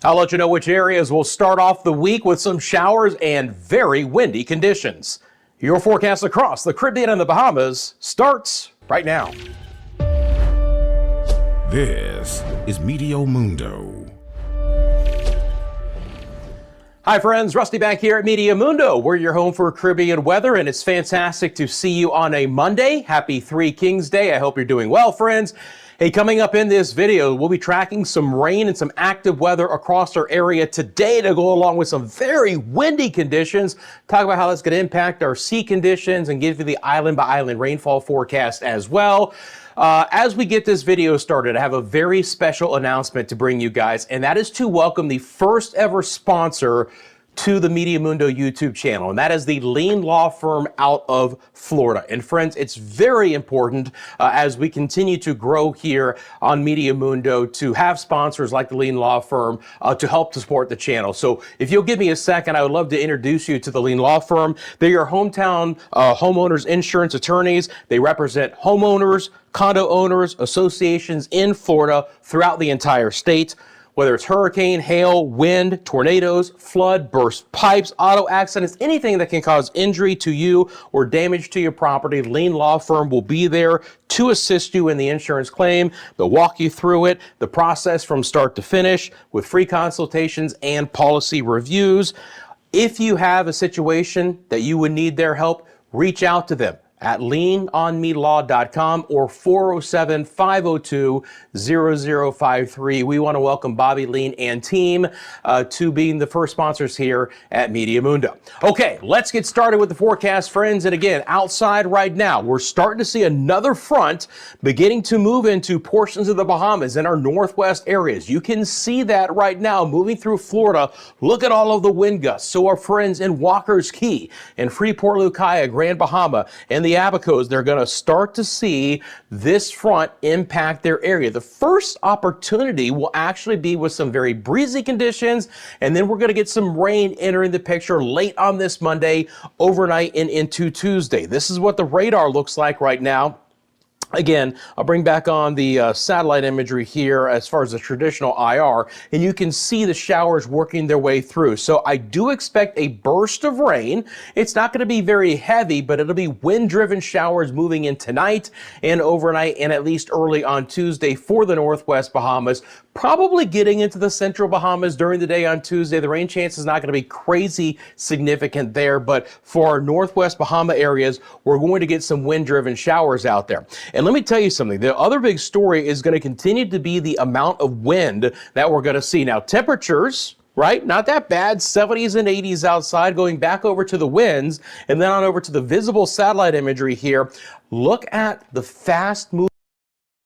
I'll let you know which areas will start off the week with some showers and very windy conditions. Your forecast across the Caribbean and the Bahamas starts right now. This is Meteo Mundo. Hi friends, Rusty back here at Meteo Mundo. We're your home for Caribbean weather, and it's fantastic to see you on a Monday. Happy Three Kings Day. I hope you're doing well, friends. Hey, coming up in this video, we'll be tracking some rain and some active weather across our area today to go along with some very windy conditions. Talk about how that's going to impact our sea conditions and give you the island by island rainfall forecast as well. As we get this video started, I have a very special announcement to bring you guys, and that is to welcome the first ever sponsor to the Meteo Mundo YouTube channel, and that is the Lean Law Firm out of Florida. And friends, it's very important as we continue to grow here on Meteo Mundo to have sponsors like the Lean Law Firm to help to support the channel. So if you'll give me a second, I would love to introduce you to the Lean Law Firm. They're your hometown homeowners insurance attorneys. They represent homeowners, condo owners, associations in Florida throughout the entire state. Whether it's hurricane, hail, wind, tornadoes, flood, burst pipes, auto accidents, anything that can cause injury to you or damage to your property, Lean Law Firm will be there to assist you in the insurance claim. They'll walk you through it, the process from start to finish with free consultations and policy reviews. If you have a situation that you would need their help, reach out to them at leanonmelaw.com or 407-502-0053. We want to welcome Bobby, Lean, and team to being the first sponsors here at Meteo Mundo. Okay, let's get started with the forecast, friends. And again, outside right now, we're starting to see another front beginning to move into portions of the Bahamas in our northwest areas. You can see that right now moving through Florida. Look at all of the wind gusts. So our friends in Walker's Key and Freeport Lucaya, Grand Bahama, and the Abacos, they're going to start to see this front impact their area. The first opportunity will actually be with some very breezy conditions, and then we're going to get some rain entering the picture late on this Monday, overnight and into Tuesday. This is what the radar looks like right now. Again, I'll bring back on the satellite imagery here as far as the traditional IR, and you can see the showers working their way through. So I do expect a burst of rain. It's not going to be very heavy, but it'll be wind-driven showers moving in tonight and overnight and at least early on Tuesday for the northwest Bahamas. Probably getting into the central Bahamas during the day on Tuesday. The rain chance is not going to be crazy significant there, but for our northwest Bahama areas, we're going to get some wind-driven showers out there. And let me tell you something. The other big story is going to continue to be the amount of wind that we're going to see. Now, temperatures, right? Not that bad, 70s and 80s outside, going back over to the winds, and then on over to the visible satellite imagery here. Look at the fast moving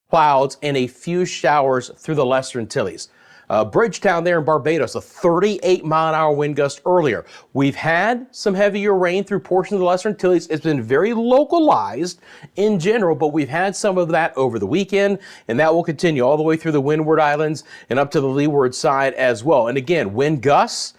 clouds and a few showers through the Lesser Antilles. Bridgetown there in Barbados, a 38-mile-an-hour wind gust earlier. We've had some heavier rain through portions of the Lesser Antilles. It's been very localized in general, but we've had some of that over the weekend, and that will continue all the way through the Windward Islands and up to the leeward side as well. And again, wind gusts,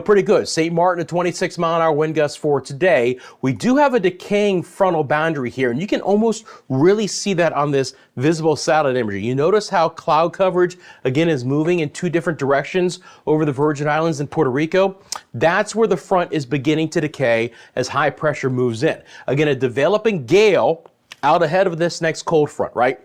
pretty good. St. Martin, a 26-mile-an-hour wind gust for today. We do have a decaying frontal boundary here, and you can almost really see that on this visible satellite imagery. You notice how cloud coverage, again, is moving in two different directions over the Virgin Islands and Puerto Rico. That's where the front is beginning to decay as high pressure moves in. Again, a developing gale out ahead of this next cold front, right?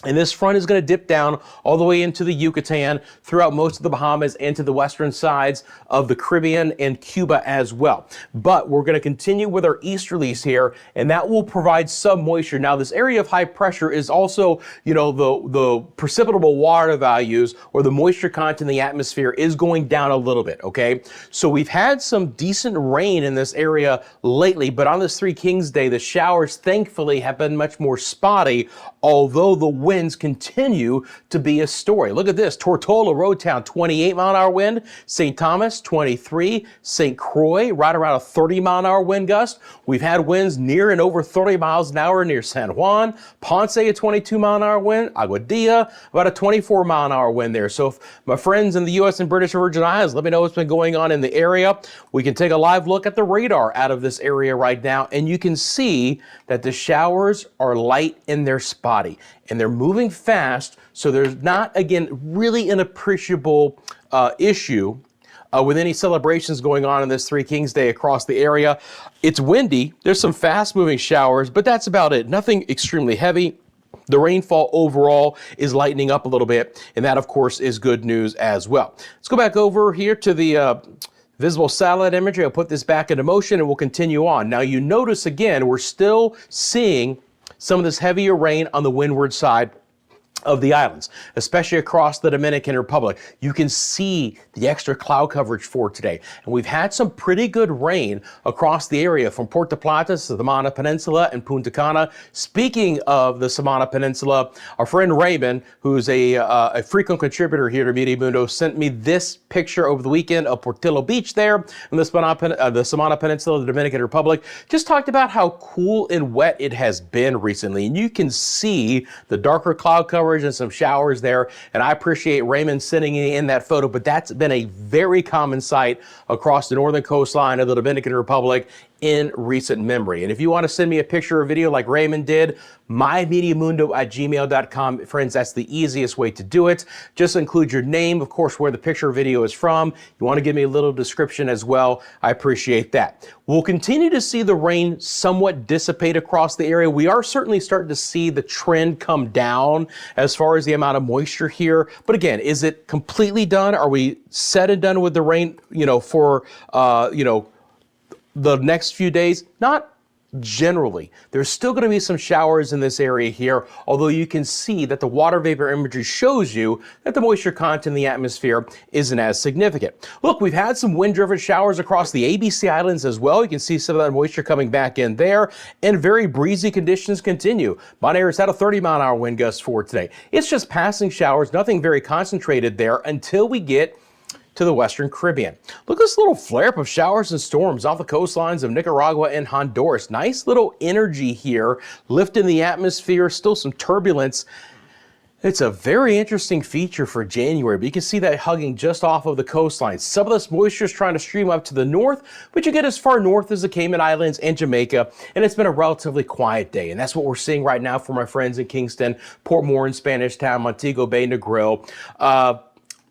And this front is going to dip down all the way into the Yucatan, throughout most of the Bahamas, and to the western sides of the Caribbean and Cuba as well. But we're going to continue with our easterlies here, and that will provide some moisture. Now, this area of high pressure is also, the precipitable water values or the moisture content in the atmosphere is going down a little bit, okay? So we've had some decent rain in this area lately, but on this Three Kings Day, the showers thankfully have been much more spotty, although the winds continue to be a story. Look at this. Tortola, Roadtown, 28-mile-an-hour wind. St. Thomas, 23. St. Croix, right around a 30-mile-an-hour wind gust. We've had winds near and over 30 miles an hour near San Juan. Ponce, a 22-mile-an-hour wind. Aguadilla, about a 24-mile-an-hour wind there. So if my friends in the U.S. and British Virgin Islands, let me know what's been going on in the area. We can take a live look at the radar out of this area right now, and you can see that the showers are light and they're spotty, and they're moving fast. So there's not, again, really an appreciable issue with any celebrations going on this Three Kings Day across the area. It's windy. There's some fast-moving showers, but that's about it. Nothing extremely heavy. The rainfall overall is lightening up a little bit, and that, of course, is good news as well. Let's go back over here to the visible satellite imagery. I'll put this back into motion, and we'll continue on. Now, you notice, again, we're still seeing some of this heavier rain on the windward side of the islands, especially across the Dominican Republic. You can see the extra cloud coverage for today. And we've had some pretty good rain across the area from Puerto Plata to the Samana Peninsula and Punta Cana. Speaking of the Samana Peninsula, our friend Raymond, who's a frequent contributor here to Meteo Mundo, sent me this picture over the weekend of Portillo Beach there in the Samana Peninsula of the Dominican Republic. Just talked about how cool and wet it has been recently. And you can see the darker cloud coverage and some showers there, and I appreciate Raymond sending in that photo, but that's been a very common sight across the northern coastline of the Dominican Republic in recent memory. And if you want to send me a picture or video like Raymond did, mymeteomundo@gmail.com. Friends, that's the easiest way to do it. Just include your name, of course, where the picture or video is from. You want to give me a little description as well. I appreciate that. We'll continue to see the rain somewhat dissipate across the area. We are certainly starting to see the trend come down as far as the amount of moisture here. But again, is it completely done? Are we said and done with the rain, for, the next few days? Not generally. There's still going to be some showers in this area here, although you can see that the water vapor imagery shows you that the moisture content in the atmosphere isn't as significant. Look, we've had some wind-driven showers across the ABC Islands as well. You can see some of that moisture coming back in there, and very breezy conditions continue. Bonaire has had a 30-mile-an-hour wind gust for today. It's just passing showers, nothing very concentrated there until we get to the Western Caribbean. Look at this little flare-up of showers and storms off the coastlines of Nicaragua and Honduras. Nice little energy here, lifting the atmosphere, still some turbulence. It's a very interesting feature for January, but you can see that hugging just off of the coastline. Some of this moisture is trying to stream up to the north, but you get as far north as the Cayman Islands and Jamaica, and it's been a relatively quiet day. And that's what we're seeing right now for my friends in Kingston, Port Moran, Spanish Town, Montego Bay, Negril.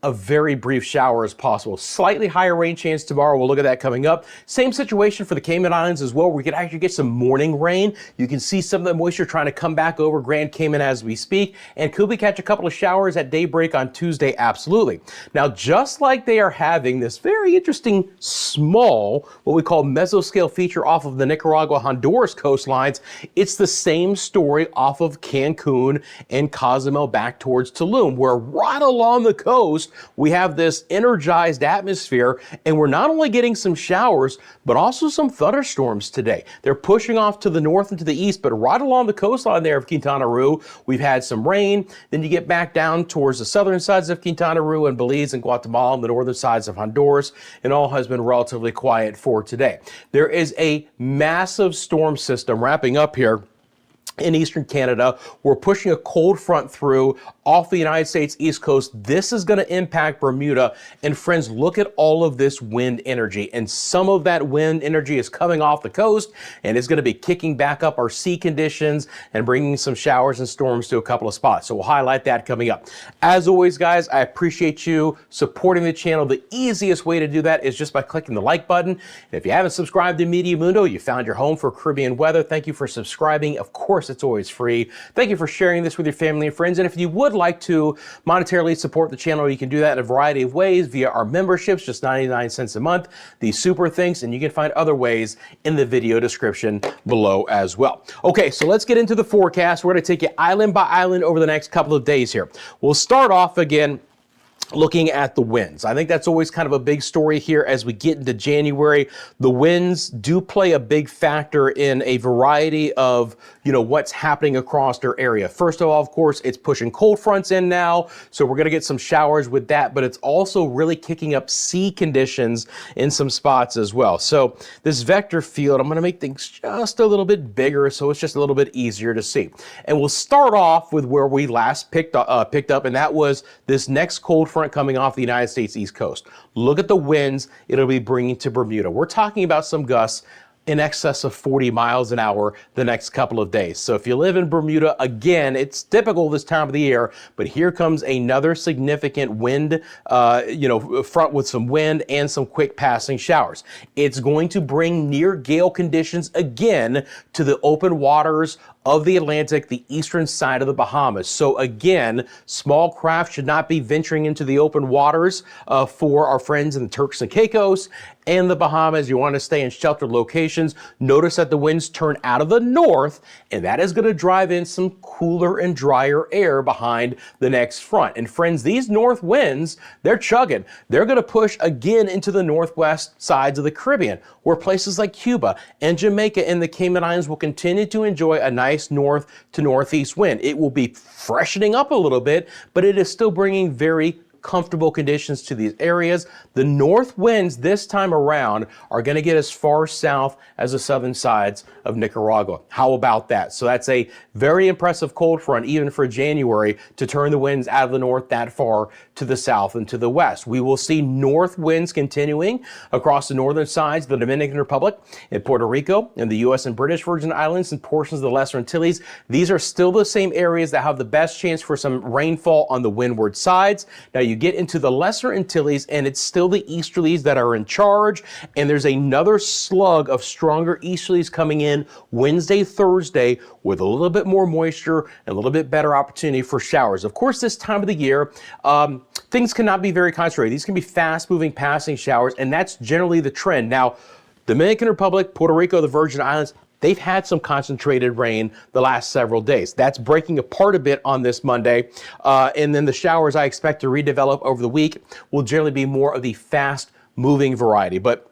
A very brief shower as possible. Slightly higher rain chance tomorrow. We'll look at that coming up. Same situation for the Cayman Islands as well. We could actually get some morning rain. You can see some of the moisture trying to come back over Grand Cayman as we speak. And could we catch a couple of showers at daybreak on Tuesday? Absolutely. Now, just like they are having this very interesting small, what we call mesoscale feature off of the Nicaragua, Honduras coastlines, it's the same story off of Cancun and Cozumel back towards Tulum, where right along the coast, we have this energized atmosphere, and we're not only getting some showers, but also some thunderstorms today. They're pushing off to the north and to the east, but right along the coastline there of Quintana Roo, we've had some rain. Then you get back down towards the southern sides of Quintana Roo and Belize and Guatemala and the northern sides of Honduras, and all has been relatively quiet for today. There is a massive storm system wrapping up here in eastern Canada. We're pushing a cold front through off the United States East Coast. This is going to impact Bermuda. And friends, look at all of this wind energy. And some of that wind energy is coming off the coast and is going to be kicking back up our sea conditions and bringing some showers and storms to a couple of spots. So we'll highlight that coming up. As always, guys, I appreciate you supporting the channel. The easiest way to do that is just by clicking the like button. And if you haven't subscribed to Meteo Mundo, you found your home for Caribbean weather. Thank you for subscribing. Of course, it's always free. Thank you for sharing this with your family and friends. And if you would like to monetarily support the channel, you can do that in a variety of ways via our memberships, just 99 cents a month, the super thanks, and you can find other ways in the video description below as well. Okay, so let's get into the forecast. We're going to take you island by island over the next couple of days here. We'll start off again looking at the winds. I think that's always kind of a big story here as we get into January. The winds do play a big factor in a variety of, what's happening across our area. First of all, of course, it's pushing cold fronts in now, so we're going to get some showers with that, but it's also really kicking up sea conditions in some spots as well. So this vector field, I'm going to make things just a little bit bigger so it's just a little bit easier to see. And we'll start off with where we last picked up, and that was this next cold front coming off the United States East Coast. Look at the winds it'll be bringing to Bermuda. We're talking about some gusts in excess of 40 miles an hour the next couple of days. So if you live in Bermuda, again, it's typical this time of the year, but here comes another significant wind, front with some wind and some quick passing showers. It's going to bring near gale conditions again to the open waters of the Atlantic, the eastern side of the Bahamas. So again, small craft should not be venturing into the open waters for our friends in the Turks and Caicos and the Bahamas. You want to stay in sheltered locations. Notice that the winds turn out of the north, and that is going to drive in some cooler and drier air behind the next front. And friends, these north winds, they're chugging. They're going to push again into the northwest sides of the Caribbean, where places like Cuba and Jamaica and the Cayman Islands will continue to enjoy a nice north to northeast wind. It will be freshening up a little bit, but it is still bringing very comfortable conditions to these areas. The north winds this time around are going to get as far south as the southern sides of Nicaragua. How about that? So that's a very impressive cold front, even for January, to turn the winds out of the north that far to the south and to the west. We will see north winds continuing across the northern sides of the Dominican Republic, in Puerto Rico, in the U.S. and British Virgin Islands, and portions of the Lesser Antilles. These are still the same areas that have the best chance for some rainfall on the windward sides. Now you get into the Lesser Antilles, and it's still the easterlies that are in charge, and there's another slug of stronger easterlies coming in Wednesday, Thursday, with a little bit more moisture and a little bit better opportunity for showers. Of course, this time of the year, things cannot be very concentrated. These can be fast-moving passing showers, and that's generally the trend. Now, Dominican Republic, Puerto Rico, the Virgin Islands, they've had some concentrated rain the last several days. That's breaking apart a bit on this Monday. And then the showers I expect to redevelop over the week will generally be more of the fast moving variety. But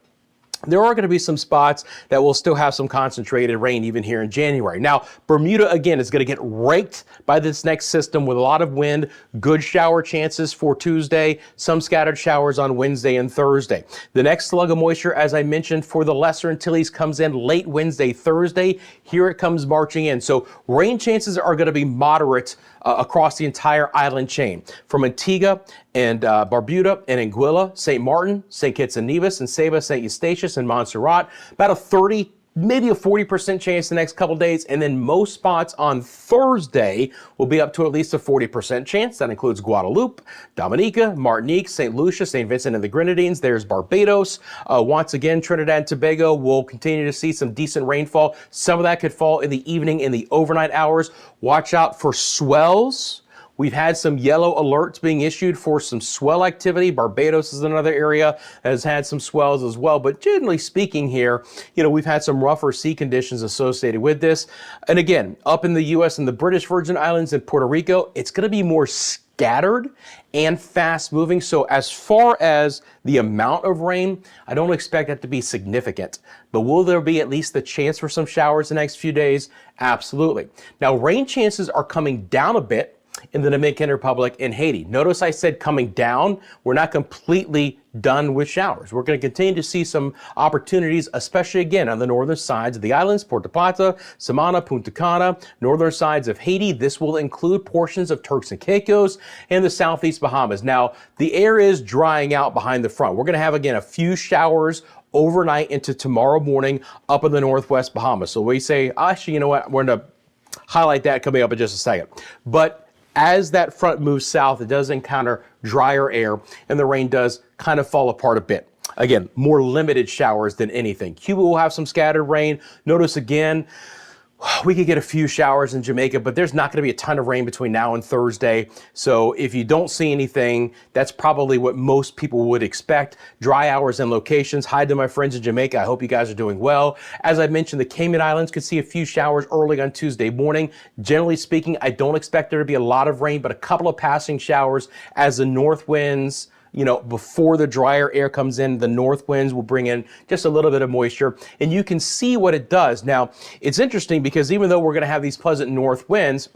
there are going to be some spots that will still have some concentrated rain even here in January. Now, Bermuda, again, is going to get raked by this next system with a lot of wind, good shower chances for Tuesday, some scattered showers on Wednesday and Thursday. The next slug of moisture, as I mentioned, for the Lesser Antilles comes in late Wednesday, Thursday. Here it comes marching in. So rain chances are going to be moderate across the entire island chain, from Antigua and Barbuda and Anguilla, St. Martin, St. Kitts and Nevis, and Saba, St. Eustatius, and Montserrat. About a 30, maybe a 40% chance the next couple days, and then most spots on Thursday will be up to at least a 40% chance. That includes Guadeloupe, Dominica, Martinique, St. Lucia, St. Vincent and the Grenadines. There's Barbados. Once again, Trinidad and Tobago will continue to see some decent rainfall. Some of that could fall in the evening, in the overnight hours. Watch out for swells. We've had some yellow alerts being issued for some swell activity. Barbados is another area that has had some swells as well. But generally speaking here, we've had some rougher sea conditions associated with this. And again, up in the U.S. and the British Virgin Islands and Puerto Rico, it's going to be more scattered and fast moving. So as far as the amount of rain, I don't expect that to be significant. But will there be at least the chance for some showers the next few days? Absolutely. Now, rain chances are coming down a bit in the Dominican Republic and Haiti. Notice I said coming down. We're not completely done with showers. We're going to continue to see some opportunities, especially again on the northern sides of the islands, Puerto Plata, Samana, Punta Cana, northern sides of Haiti. This will include portions of Turks and Caicos and the southeast Bahamas. Now, the air is drying out behind the front. We're going to have, again, a few showers overnight into tomorrow morning up in the northwest Bahamas. So we say, actually, you know what? We're going to highlight that coming up in just a second. But as that front moves south, it does encounter drier air, and the rain does kind of fall apart a bit. Again, more limited showers than anything. Cuba will have some scattered rain. Notice again, we could get a few showers in Jamaica, but there's not going to be a ton of rain between now and Thursday. So if you don't see anything, that's probably what most people would expect. Dry hours and locations. Hi to my friends in Jamaica. I hope you guys are doing well. As I mentioned, the Cayman Islands could see a few showers early on Tuesday morning. Generally speaking, I don't expect there to be a lot of rain, but a couple of passing showers as the north winds, before the drier air comes in, the north winds will bring in just a little bit of moisture, and you can see what it does. Now, it's interesting because even though we're going to have these pleasant north winds,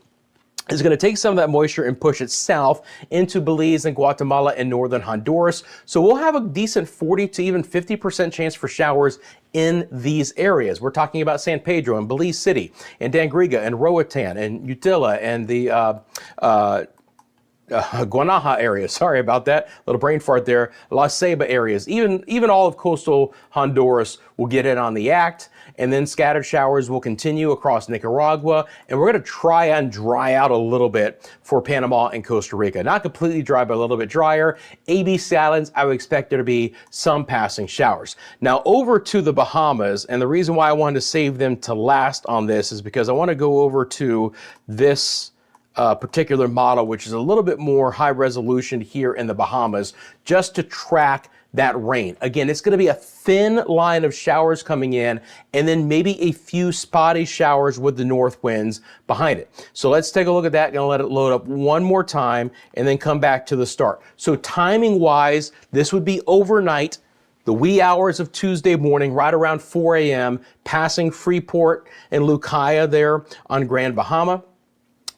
it's going to take some of that moisture and push it south into Belize and Guatemala and northern Honduras. So we'll have a decent 40 to even 50% chance for showers in these areas. We're talking about San Pedro and Belize City and Dangriga and Roatan and Utila and the Guanaja area. Sorry about that. Little brain fart there. La Ceiba areas. Even all of coastal Honduras will get in on the act. And then scattered showers will continue across Nicaragua. And we're going to try and dry out a little bit for Panama and Costa Rica. Not completely dry, but a little bit drier. ABC Islands, I would expect there to be some passing showers. Now over to the Bahamas. And the reason why I wanted to save them to last on this is because I want to go over to this particular model, which is a little bit more high resolution here in the Bahamas, just to track that rain. Again, it's going to be a thin line of showers coming in, and then maybe a few spotty showers with the north winds behind it. So let's take a look at that. Going to let it load up one more time and then come back to the start. So timing wise, this would be overnight, the wee hours of Tuesday morning, right around 4 a.m., passing Freeport and Lucaya there on Grand Bahama.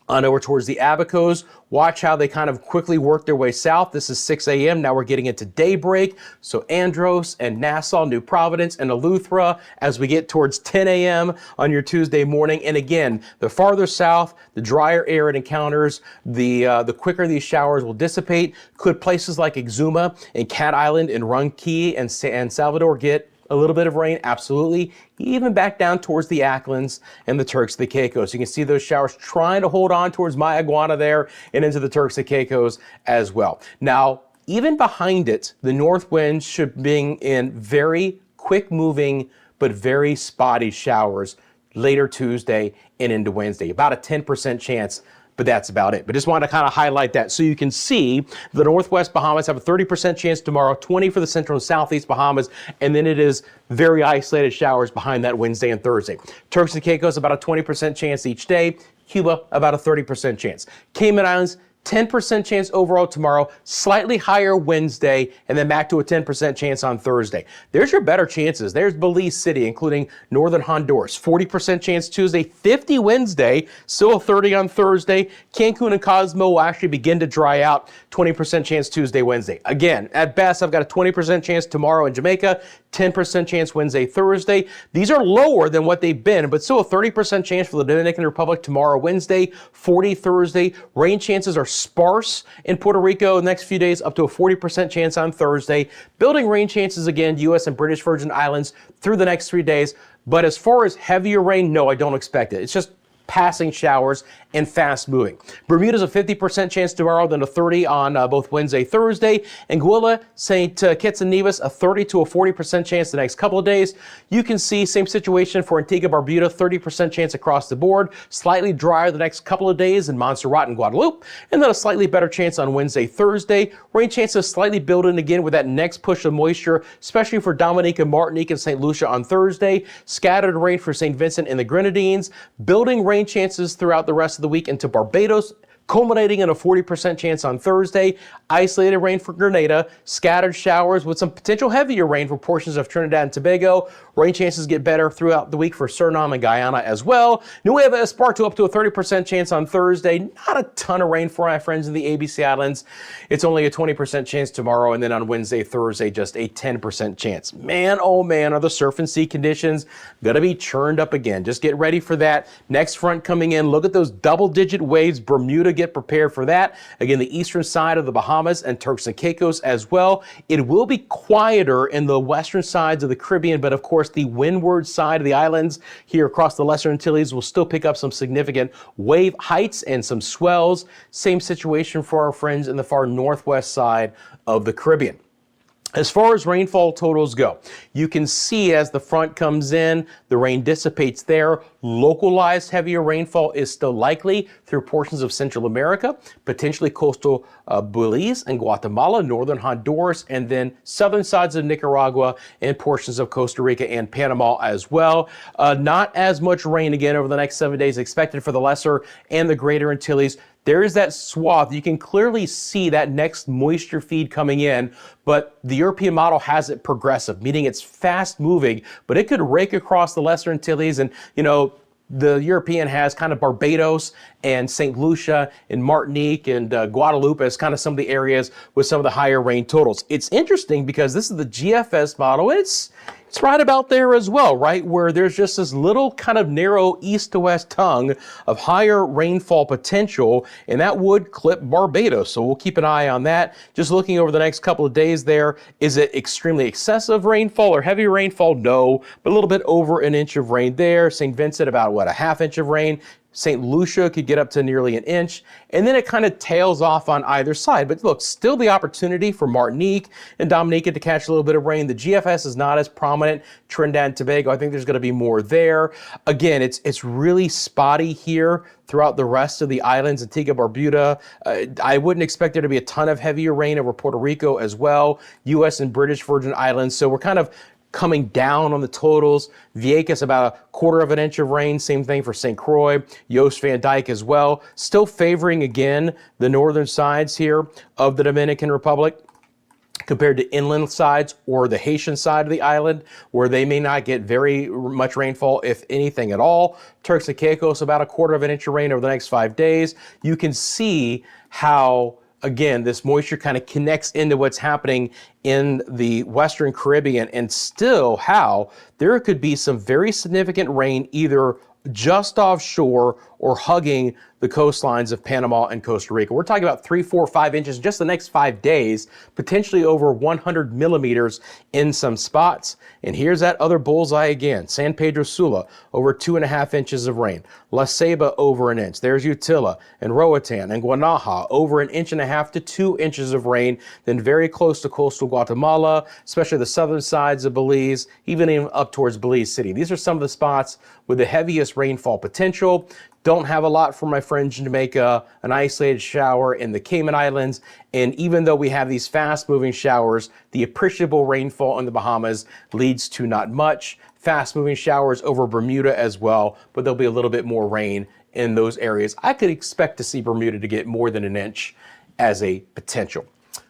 On over towards the Abacos. Watch how they kind of quickly work their way south. This is 6 a.m. Now we're getting into daybreak. So Andros and Nassau, New Providence, and Eleuthera as we get towards 10 a.m. on your Tuesday morning. And again, the farther south, the drier air it encounters, the quicker these showers will dissipate. Could places like Exuma and Cat Island and Runquí and San Salvador get a little bit of rain? Absolutely. Even back down towards the Acklins and the Turks of the Caicos. You can see those showers trying to hold on towards Mayaguana there and into the Turks of the Caicos as well. Now, even behind it, the north winds should bring in very quick moving but very spotty showers later Tuesday and into Wednesday. About a 10% chance, but that's about it. But just want to kind of highlight that so you can see the Northwest Bahamas have a 30% chance tomorrow, 20 for the Central and Southeast Bahamas, and then it is very isolated showers behind that Wednesday and Thursday. Turks and Caicos, about a 20% chance each day. Cuba, about a 30% chance. Cayman Islands, 10% chance overall tomorrow, slightly higher Wednesday, and then back to a 10% chance on Thursday. There's your better chances. There's Belize City, including northern Honduras, 40% chance Tuesday, 50 Wednesday, still a 30 on Thursday. Cancun and Cosmo will actually begin to dry out, 20% chance Tuesday, Wednesday. Again, at best, I've got a 20% chance tomorrow in Jamaica, 10% chance Wednesday, Thursday. These are lower than what they've been, but still a 30% chance for the Dominican Republic tomorrow, Wednesday, 40 Thursday. Rain chances are sparse in Puerto Rico the next few days, up to a 40% chance on Thursday. Building rain chances again, U.S. and British Virgin Islands through the next 3 days. But as far as heavier rain, no, I don't expect it. It's just passing showers and fast moving. Bermuda's a 50% chance tomorrow, then a 30 on both Wednesday, Thursday. Anguilla, St. Kitts and Nevis, a 30 to a 40% chance the next couple of days. You can see same situation for Antigua, Barbuda, 30% chance across the board. Slightly drier the next couple of days in Montserrat and Guadeloupe, and then a slightly better chance on Wednesday, Thursday. Rain chances slightly building again with that next push of moisture, especially for Dominica, Martinique, and St. Lucia on Thursday. Scattered rain for St. Vincent and the Grenadines. Building rain chances throughout the rest of the week into Barbados, culminating in a 40% chance on Thursday. Isolated rain for Grenada, scattered showers with some potential heavier rain for portions of Trinidad and Tobago. Rain chances get better throughout the week for Suriname and Guyana as well. Nueva Esparto up to a 30% chance on Thursday. Not a ton of rain for my friends in the ABC Islands. It's only a 20% chance tomorrow, and then on Wednesday, Thursday, just a 10% chance. Man, oh man, are the surf and sea conditions going to be churned up again. Just get ready for that. Next front coming in. Look at those double-digit waves. Bermuda, get prepared for that. Again, the eastern side of the Bahamas and Turks and Caicos as well. It will be quieter in the western sides of the Caribbean, but of course the windward side of the islands here across the Lesser Antilles will still pick up some significant wave heights and some swells. Same situation for our friends in the far northwest side of the Caribbean. As far as rainfall totals go, you can see as the front comes in, the rain dissipates there. Localized heavier rainfall is still likely through portions of Central America, potentially coastal Belize and Guatemala, northern Honduras, and then southern sides of Nicaragua and portions of Costa Rica and Panama as well. Not as much rain again over the next 7 days expected for the Lesser and the Greater Antilles. There is that swath. You can clearly see that next moisture feed coming in, but the European model has it progressive, meaning it's fast moving, but it could rake across the Lesser Antilles. And, you know, the European has kind of Barbados and St. Lucia and Martinique and Guadeloupe as kind of some of the areas with some of the higher rain totals. It's interesting because this is the GFS model. It's It's right about there as well, right? Where there's just this little kind of narrow east to west tongue of higher rainfall potential, and that would clip Barbados. So we'll keep an eye on that. Just looking over the next couple of days there, is it extremely excessive rainfall or heavy rainfall? No, but a little bit over an inch of rain there. St. Vincent, about what, a half inch of rain. St. Lucia could get up to nearly an inch, and then it kind of tails off on either side. But look, still the opportunity for Martinique and Dominica to catch a little bit of rain. The GFS is not as prominent. Trinidad and Tobago, I think there's going to be more there. Again, it's really spotty here throughout the rest of the islands, Antigua, Barbuda. I wouldn't expect there to be a ton of heavier rain over Puerto Rico as well, U.S. and British Virgin Islands. So we're kind of coming down on the totals. Vieques about a quarter of an inch of rain. Same thing for St. Croix, Yost Van Dyke as well. Still favoring again the northern sides here of the Dominican Republic compared to inland sides or the Haitian side of the island, where they may not get very much rainfall, if anything at all. Turks and Caicos about a quarter of an inch of rain over the next 5 days. You can see how, again, this moisture kind of connects into what's happening in the Western Caribbean, and still how there could be some very significant rain either just offshore or hugging the coastlines of Panama and Costa Rica. We're talking about 3, 4, 5 inches just the next 5 days, potentially over 100 millimeters in some spots. And here's that other bullseye again. San Pedro Sula, over 2.5 inches of rain. La Ceiba, over an inch. There's Utila and Roatan and Guanaja, over 1.5 to 2 inches of rain. Then very close to coastal Guatemala, especially the southern sides of Belize, even up towards Belize City. These are some of the spots with the heaviest rainfall potential. Don't have a lot for my friends in Jamaica, an isolated shower in the Cayman Islands, and even though we have these fast-moving showers, the appreciable rainfall in the Bahamas leads to not much. Fast-moving showers over Bermuda as well, but there'll be a little bit more rain in those areas. I could expect to see Bermuda to get more than an inch as a potential.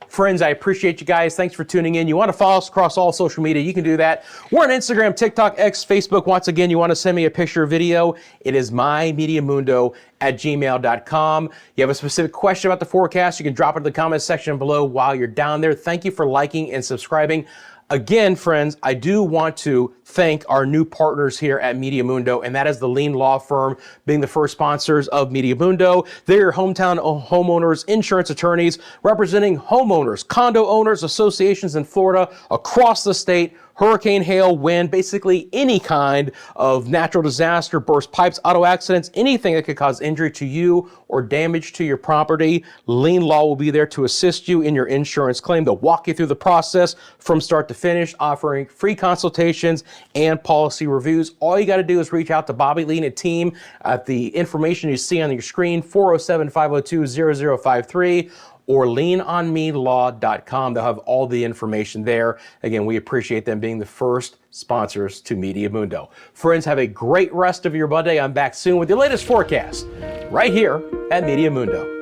Friends, I appreciate you guys. Thanks for tuning in. You want to follow us across all social media, you can do that. We're on Instagram, TikTok, X, Facebook. Once again, you want to send me a picture or video, it is mymediamundo@gmail.com. You have a specific question about the forecast, you can drop it in the comments section below while you're down there. Thank you for liking and subscribing. Again, friends, I do want to thank our new partners here at Meteo Mundo, and that is the Lean Law Firm, being the first sponsors of Meteo Mundo. They're your hometown homeowners, insurance attorneys, representing homeowners, condo owners, associations in Florida, across the state, hurricane, hail, wind, basically any kind of natural disaster, burst pipes, auto accidents, anything that could cause injury to you or damage to your property. Lean Law will be there to assist you in your insurance claim. They'll walk you through the process from start to finish, offering free consultations and policy reviews. All you got to do is reach out to Bobby Lean and team at the information you see on your screen, 407-502-0053. or leanonmelaw.com. They'll have all the information there. Again, we appreciate them being the first sponsors to Meteo Mundo. Friends, have a great rest of your Monday. I'm back soon with your latest forecast right here at Meteo Mundo.